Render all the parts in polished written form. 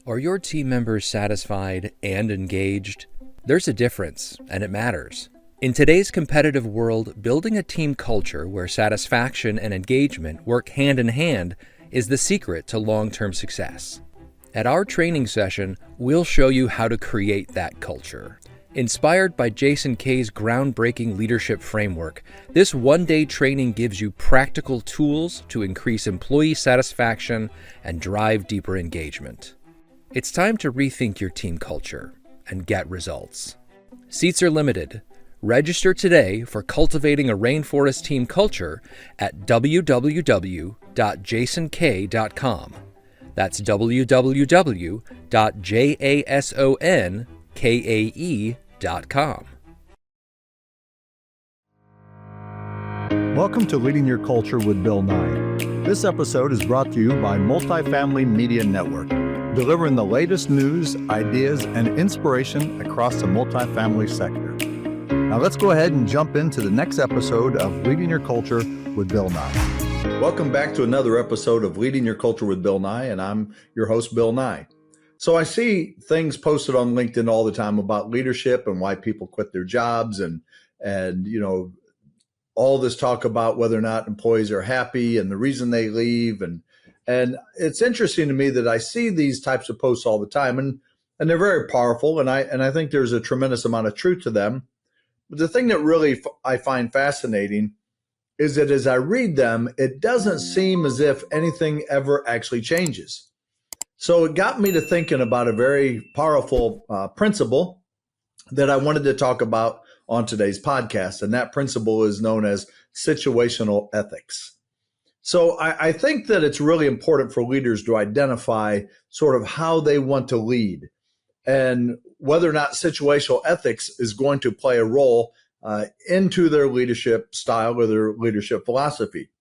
Are your team members satisfied and engaged? There's a difference, and it matters. In today's competitive world, building a team culture where satisfaction and engagement work hand in hand is the secret to long-term success. At our training session, we'll show you how to create that culture. Inspired by Jason Kay's groundbreaking leadership framework, this one-day training gives you practical tools to increase employee satisfaction and drive deeper engagement. It's time to rethink your team culture and get results. Seats are limited. Register today for Cultivating a Rainforest Team Culture at www.jasonkay.com. That's www.jasonkae.com. Welcome to Leading Your Culture with Bill Nye. This episode is brought to you by Multifamily Media Network, delivering the latest news, ideas, and inspiration across the multifamily sector. Now let's go ahead and jump into the next episode of Leading Your Culture with Bill Nye. Welcome back to another episode of Leading Your Culture with Bill Nye, and I'm your host, Bill Nye. So I see things posted on LinkedIn all the time about leadership and why people quit their jobs and all this talk about whether or not employees are happy and the reason they leave. And it's interesting to me that I see these types of posts all the time, and they're very powerful, and I think there's a tremendous amount of truth to them. But the thing that really I find fascinating is that as I read them, it doesn't seem as if anything ever actually changes. So it got me to thinking about a very powerful principle that I wanted to talk about on today's podcast, and that principle is known as situational ethics. So I think that it's really important for leaders to identify sort of how they want to lead and whether or not situational ethics is going to play a role into their leadership style or their leadership philosophy.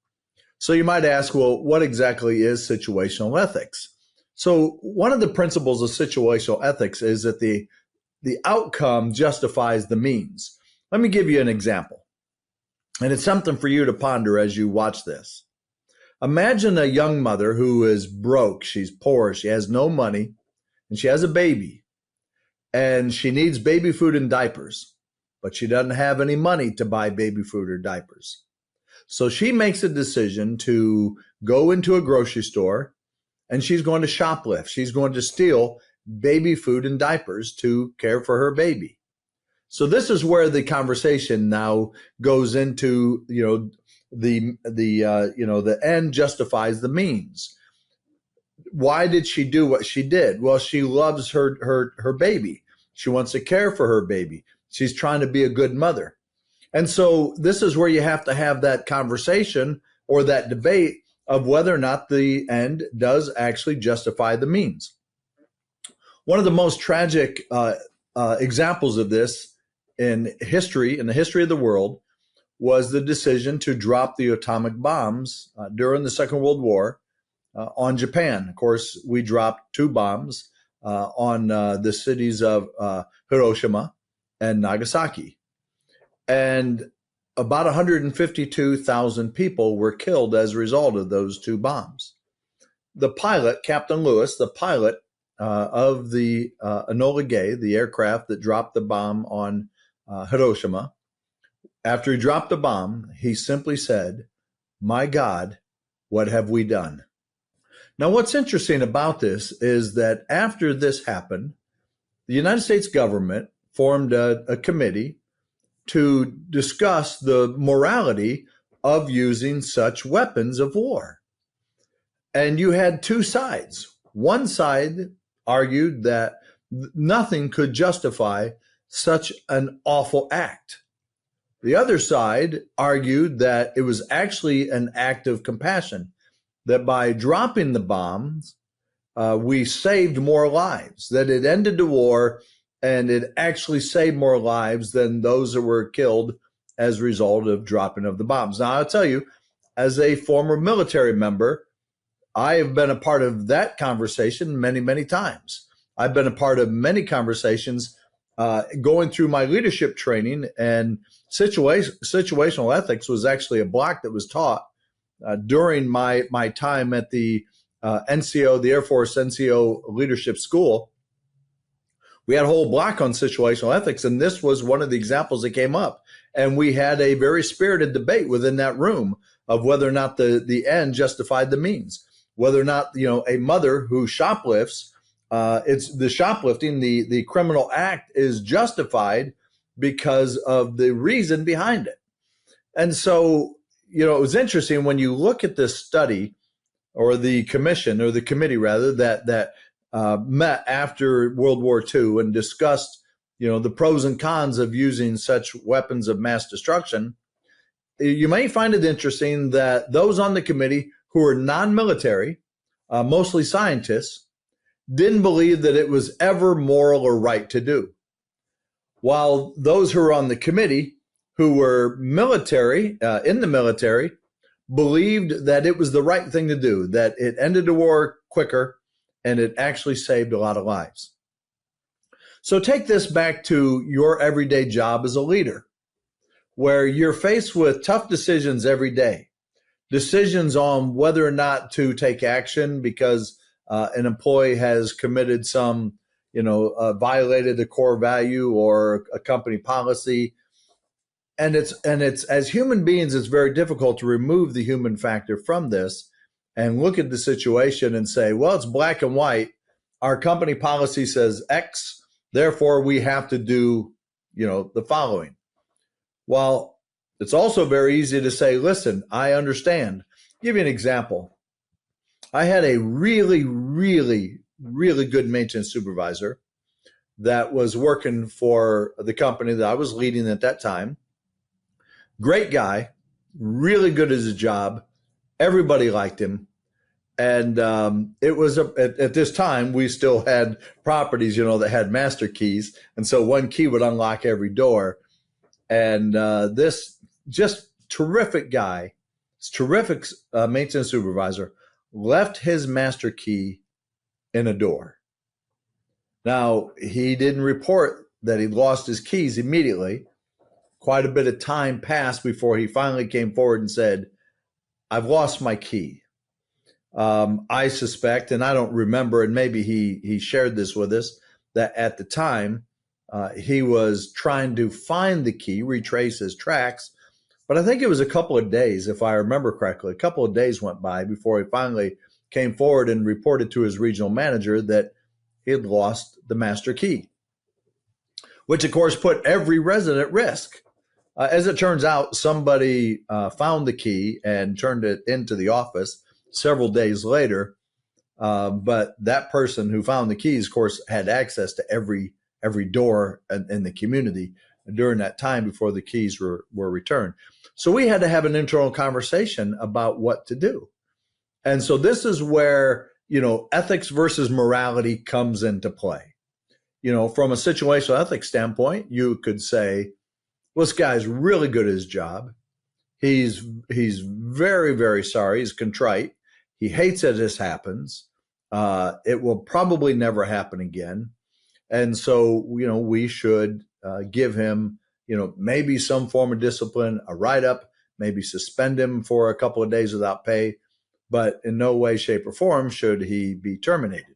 So you might ask, well, what exactly is situational ethics? So one of the principles of situational ethics is that the outcome justifies the means. Let me give you an example, and it's something for you to ponder as you watch this. Imagine a young mother who is broke, she's poor, she has no money, and she has a baby, and she needs baby food and diapers, but she doesn't have any money to buy baby food or diapers. So she makes a decision to go into a grocery store, and she's going to shoplift. She's going to steal baby food and diapers to care for her baby. So this is where the conversation now goes into, the end justifies the means. Why did she do what she did? Well, she loves her baby. She wants to care for her baby. She's trying to be a good mother. And so this is where you have to have that conversation or that debate of whether or not the end does actually justify the means. One of the most tragic examples of this in the history of the world was the decision to drop the atomic bombs during the Second World War on Japan. Of course, we dropped two bombs on the cities of Hiroshima and Nagasaki. And about 152,000 people were killed as a result of those two bombs. The pilot, Captain Lewis, the pilot of the Enola Gay, the aircraft that dropped the bomb on Hiroshima, after he dropped the bomb, he simply said, "My God, what have we done?" Now, what's interesting about this is that after this happened, the United States government formed a committee to discuss the morality of using such weapons of war. And you had two sides. One side argued that nothing could justify such an awful act. The other side argued that it was actually an act of compassion, that by dropping the bombs, we saved more lives, that it ended the war and it actually saved more lives than those that were killed as a result of dropping of the bombs. Now, I'll tell you, as a former military member, I have been a part of that conversation many, many times. I've been a part of many conversations going through my leadership training, and situational ethics was actually a block that was taught during my time at the NCO, the Air Force NCO Leadership School, we had a whole block on situational ethics, and this was one of the examples that came up. And we had a very spirited debate within that room of whether or not the end justified the means, whether or not, a mother who shoplifts, it's the shoplifting, the criminal act is justified because of the reason behind it. And so, it was interesting when you look at this study, or the commission, or the committee rather, that met after World War II and discussed, the pros and cons of using such weapons of mass destruction. You may find it interesting that those on the committee who are non-military, mostly scientists, didn't believe that it was ever moral or right to do. While those who are on the committee who were military, in the military, believed that it was the right thing to do, that it ended the war quicker and it actually saved a lot of lives. So take this back to your everyday job as a leader, where you're faced with tough decisions every day, decisions on whether or not to take action because an employee has committed some, violated a core value or a company policy. And it's as human beings, it's very difficult to remove the human factor from this and look at the situation and say, well, it's black and white. Our company policy says X, therefore we have to do, the following. Well, it's also very easy to say, listen, I understand. I'll give you an example. I had a really, really, really good maintenance supervisor that was working for the company that I was leading at that time. Great guy, really good at his job. Everybody liked him. And it was at this time, we still had properties, that had master keys. And so one key would unlock every door. And this just terrific guy, this terrific maintenance supervisor, left his master key in a door. Now, he didn't report that he lost his keys immediately. Quite a bit of time passed before he finally came forward and said, I've lost my key. I suspect, and I don't remember, and maybe he shared this with us, that at the time he was trying to find the key, retrace his tracks. But I think it was a couple of days, if I remember correctly, a couple of days went by before he finally came forward and reported to his regional manager that he had lost the master key, which of course put every resident at risk. As it turns out, somebody found the key and turned it into the office several days later. But that person who found the keys, of course, had access to every door in the community during that time before the keys were returned. So we had to have an internal conversation about what to do. And so this is where, ethics versus morality comes into play. From a situational ethics standpoint, you could say, well, this guy's really good at his job. He's very, very sorry. He's contrite. He hates that this happens. It will probably never happen again. And so, we should give him, maybe some form of discipline, a write-up, maybe suspend him for a couple of days without pay, but in no way, shape, or form should he be terminated.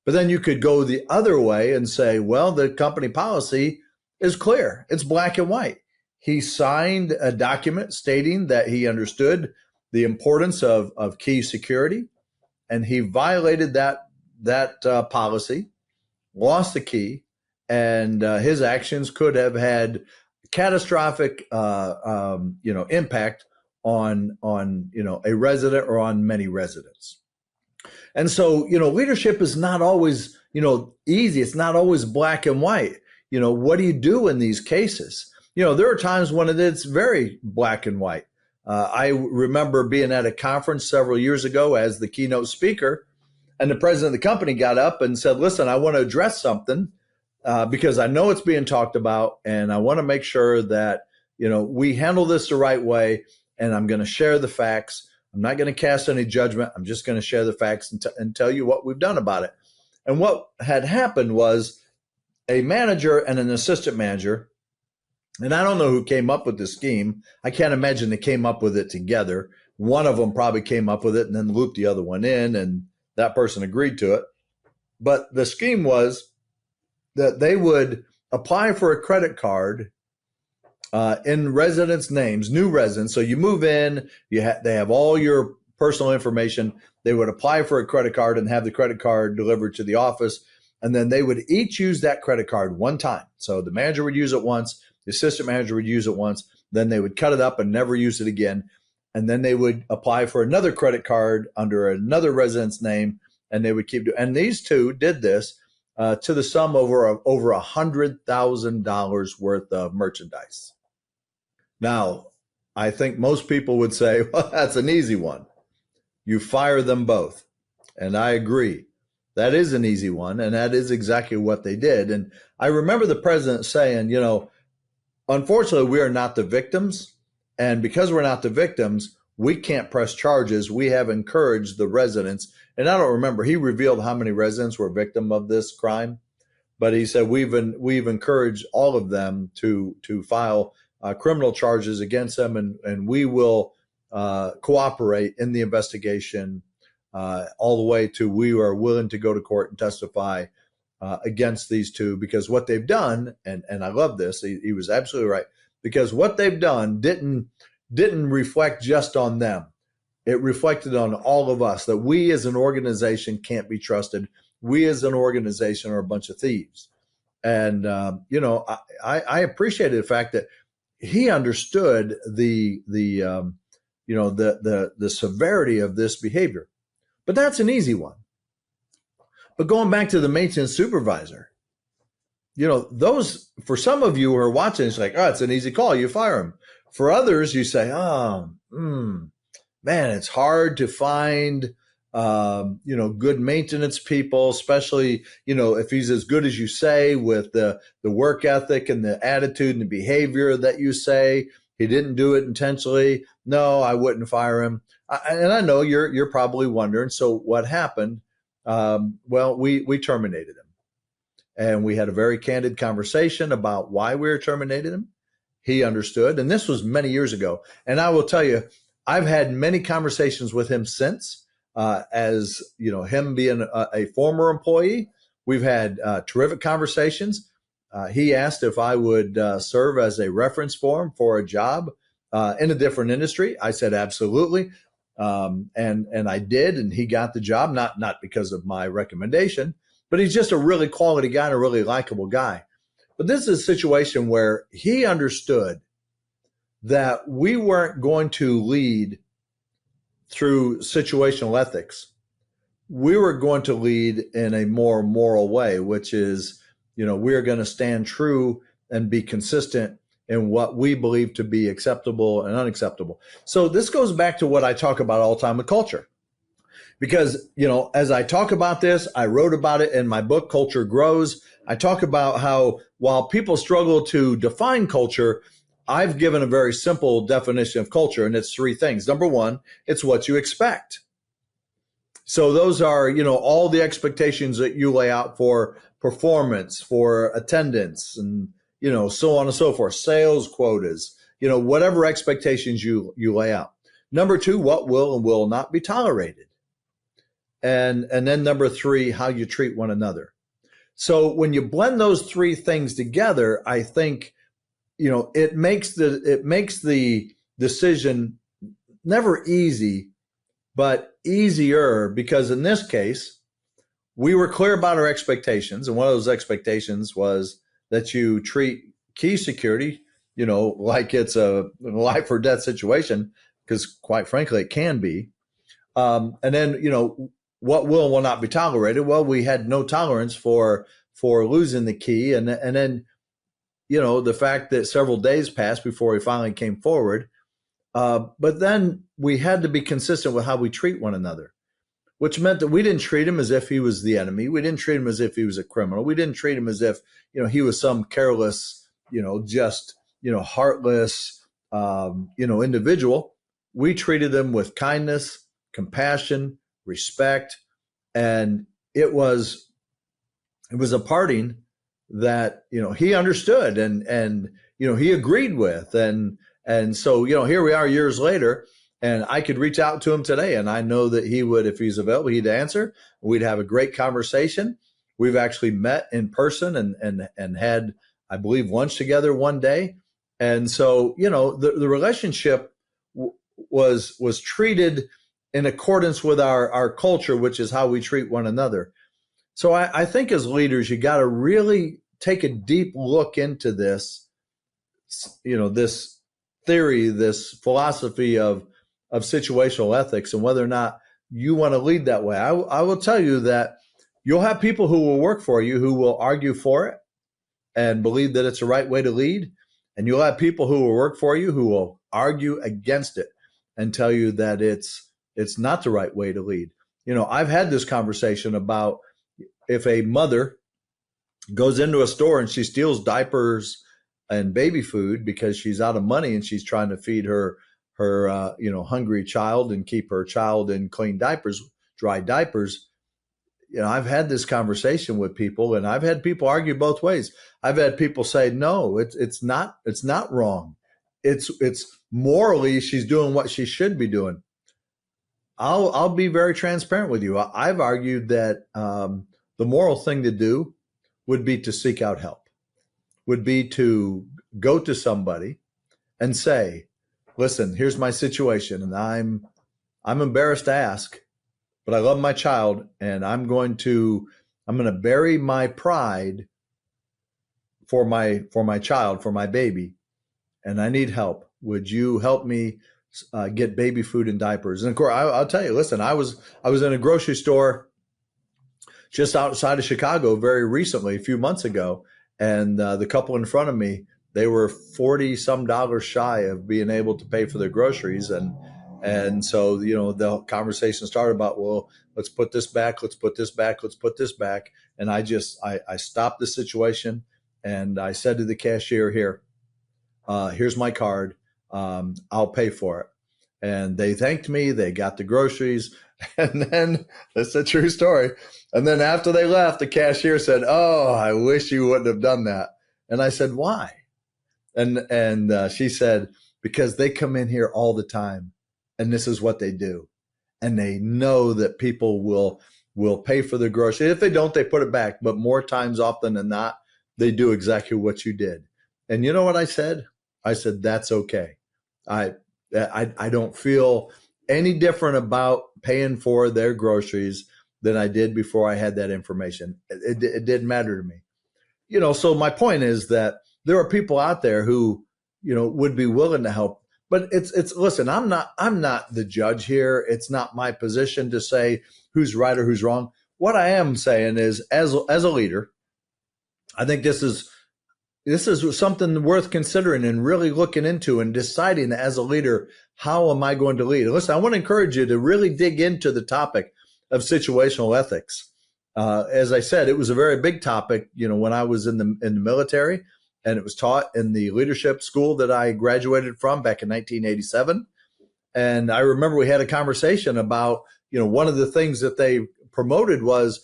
But then you could go the other way and say, well, the company policy is clear. It's black and white. He signed a document stating that he understood the importance of key security, and he violated that policy, lost the key, and his actions could have had catastrophic impact on a resident or on many residents. And so, leadership is not always, easy. It's not always black and white. What do you do in these cases? There are times when it's very black and white. I remember being at a conference several years ago as the keynote speaker, and the president of the company got up and said, listen, I want to address something because I know it's being talked about, and I want to make sure that, we handle this the right way, and I'm going to share the facts. I'm not going to cast any judgment. I'm just going to share the facts and tell you what we've done about it. And what had happened was a manager and an assistant manager, and I don't know who came up with this scheme. I can't imagine they came up with it together. one of them probably came up with it and then looped the other one in, and that person agreed to it. But the scheme was that they would apply for a credit card in residents' names, new residents. So you move in, they have all your personal information. They would apply for a credit card and have the credit card delivered to the office. And then they would each use that credit card one time. So the manager would use it once, the assistant manager would use it once, then they would cut it up and never use it again. And then they would apply for another credit card under another resident's name, and they would keep doing. And these two did this to the sum over $100,000 worth of merchandise. Now, I think most people would say, well, that's an easy one. You fire them both. And I agree. That is an easy one, and that is exactly what they did. And I remember the president saying, unfortunately, we are not the victims. And because we're not the victims, we can't press charges. We have encouraged the residents. And I don't remember, he revealed how many residents were victim of this crime. But he said, we've encouraged all of them to file criminal charges against them, and we will cooperate in the investigation all the way to we are willing to go to court and testify against these two, because what they've done, and I love this, he was absolutely right, because what they've done didn't reflect just on them. It reflected on all of us, that we as an organization can't be trusted. We as an organization are a bunch of thieves. And, I appreciated the fact that he understood the severity of this behavior. But that's an easy one. But going back to the maintenance supervisor, those, for some of you who are watching, it's like, oh, it's an easy call. You fire him. For others, you say, man, it's hard to find, good maintenance people, especially, if he's as good as you say with the work ethic and the attitude and the behavior that you say. He didn't do it intentionally. No, I wouldn't fire him. And I know you're probably wondering, so what happened? Well, we terminated him. And we had a very candid conversation about why we were terminating him. He understood. And this was many years ago. And I will tell you, I've had many conversations with him since, as him being a former employee. We've had terrific conversations. He asked if I would serve as a reference for him for a job in a different industry. I said, absolutely. And I did, and he got the job, not because of my recommendation, but he's just a really quality guy and a really likable guy. But this is a situation where he understood that we weren't going to lead through situational ethics. We were going to lead in a more moral way, which is, we're going to stand true and be consistent in what we believe to be acceptable and unacceptable. So this goes back to what I talk about all the time with culture. Because, as I talk about this, I wrote about it in my book, Culture Grows. I talk about how while people struggle to define culture, I've given a very simple definition of culture, and it's three things. Number one, it's what you expect. So those are, all the expectations that you lay out for performance, for attendance, and, so on and so forth, sales quotas, whatever expectations you lay out. Number two, what will and will not be tolerated. And then number three, how you treat one another. So when you blend those three things together, I think, it makes the decision never easy, but easier, because in this case, we were clear about our expectations. And one of those expectations was that you treat key security, like it's a life or death situation, because quite frankly, it can be. And then, what will and will not be tolerated? Well, we had no tolerance for losing the key. And then, the fact that several days passed before he finally came forward. But then we had to be consistent with how we treat one another, which meant that we didn't treat him as if he was the enemy. We didn't treat him as if he was a criminal. We didn't treat him as if, he was some careless, heartless, individual. We treated him with kindness, compassion, respect. And it was a parting that, he understood and he agreed with. And so, here we are years later, And I could reach out to him today, and I know that he would, if he's available, he'd answer. We'd have a great conversation. We've actually met in person and had, I believe, lunch together one day. And so, the relationship was treated in accordance with our culture, which is how we treat one another. So I think as leaders, you got to really take a deep look into this, this theory, this philosophy of situational ethics, and whether or not you want to lead that way. I will tell you that you'll have people who will work for you who will argue for it and believe that it's the right way to lead. And you'll have people who will work for you who will argue against it and tell you that it's not the right way to lead. I've had this conversation about if a mother goes into a store and she steals diapers and baby food because she's out of money and she's trying to feed her hungry child and keep her child in clean diapers, dry diapers. I've had this conversation with people, and I've had people argue both ways. I've had people say, no, it's not wrong. It's morally, she's doing what she should be doing. I'll be very transparent with you. I've argued that the moral thing to do would be to seek out help, would be to go to somebody and say, listen, here's my situation, and I'm embarrassed to ask, but I love my child, and I'm going to bury my pride for my child, for my baby, and I need help. Would you help me get baby food and diapers? And of course, I'll tell you, listen, I was in a grocery store just outside of Chicago very recently, a few months ago, and the couple in front of me, they were $40-some shy of being able to pay for their groceries. And so, the conversation started about, well, let's put this back, let's put this back, let's put this back. And I stopped the situation, and I said to the cashier, here's my card. I'll pay for it. And they thanked me. They got the groceries. And then, that's a true story. And then after they left, the cashier said, oh, I wish you wouldn't have done that. And I said, why? And she said, because they come in here all the time, and this is what they do. And they know that people will pay for the groceries. If they don't, they put it back. But more times often than not, they do exactly what you did. And you know what I said? I said, that's okay. I don't feel any different about paying for their groceries than I did before I had that information. It didn't matter to me. So my point is that there are people out there who, would be willing to help. But listen, I'm not the judge here. It's not my position to say who's right or who's wrong. What I am saying is, as a leader, I think this is something worth considering and really looking into and deciding as a leader, how am I going to lead? Listen, I want to encourage you to really dig into the topic of situational ethics. As I said, it was a very big topic, when I was in the military, and it was taught in the leadership school that I graduated from back in 1987. And I remember we had a conversation about, one of the things that they promoted was,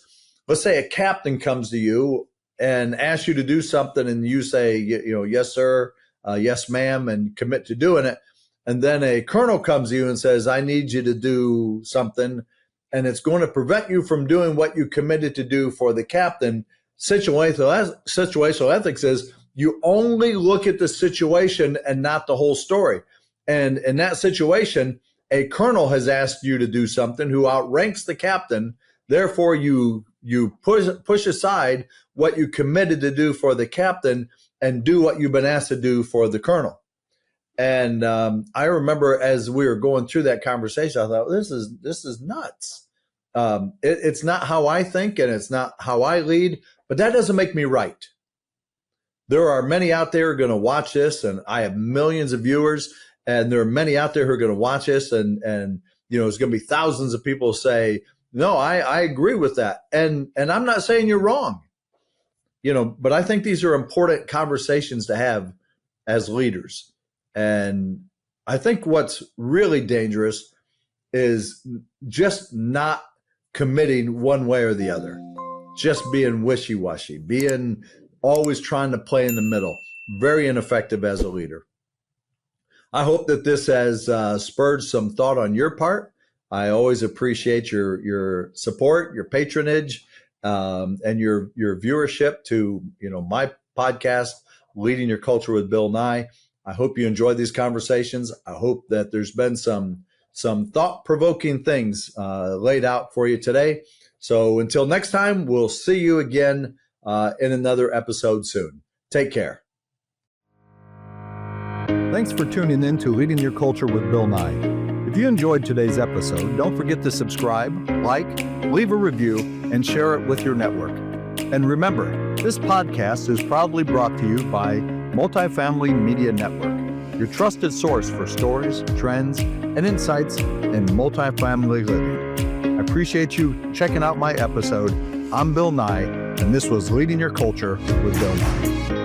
let's say a captain comes to you and asks you to do something, and you say, yes, sir, yes, ma'am, and commit to doing it. And then a colonel comes to you and says, I need you to do something, and it's going to prevent you from doing what you committed to do for the captain. Situational ethics is you only look at the situation and not the whole story. And in that situation, a colonel has asked you to do something who outranks the captain. Therefore, you push aside what you committed to do for the captain and do what you've been asked to do for the colonel. And I remember as we were going through that conversation, I thought, this is nuts. It's not how I think, and it's not how I lead, but that doesn't make me right. There are many out there who are going to watch this, and I have millions of viewers, and there are many out there who are going to watch this, and there's going to be thousands of people say, no, I agree with that. And I'm not saying you're wrong, but I think these are important conversations to have as leaders. And I think what's really dangerous is just not committing one way or the other, just being wishy-washy, being always trying to play in the middle. Very ineffective as a leader. I hope that this has spurred some thought on your part. I always appreciate your support, your patronage, and your viewership to my podcast, Leading Your Culture with Bill Nye. I hope you enjoyed these conversations. I hope that there's been some thought-provoking things laid out for you today. So until next time, we'll see you again in another episode soon. Take care. Thanks for tuning in to Leading Your Culture with Bill Nye. If you enjoyed today's episode, don't forget to subscribe, like, leave a review, and share it with your network. And remember, this podcast is proudly brought to you by Multifamily Media Network, your trusted source for stories, trends, and insights in multifamily living. I appreciate you checking out my episode. I'm Bill Nye, and this was Leading Your Culture with Bill Nye.